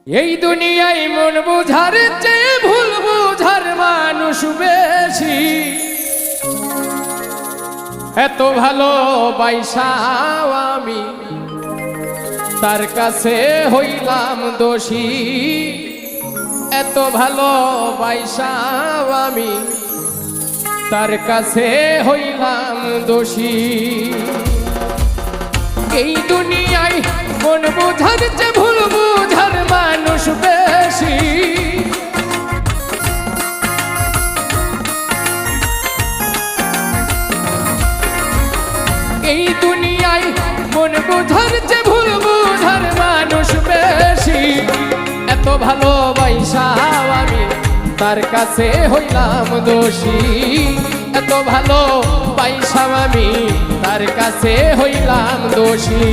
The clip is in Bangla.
এই দুনিয়ায় মন বুঝার চেয়ে ভুল বুঝার মানুষ বেশি। এত ভালো বাইসাও আমি তার কাছে হইলাম দোষী। এত ভালো বাইসাও আমি তার কাছে হইলাম দোষী। এই দুনিয়ায় মন বুঝার চেয়ে ভুল বুঝার মানুষ বেশি। এই দুনিয়ায় মন বুঝার চেয়ে ভুল বুঝার মানুষ বেশি। এত ভালোবাসাও আমি তার কাছে হইলাম দোষী। এত ভালোবাসাও আমি তার কাছে হইলাম দোষী।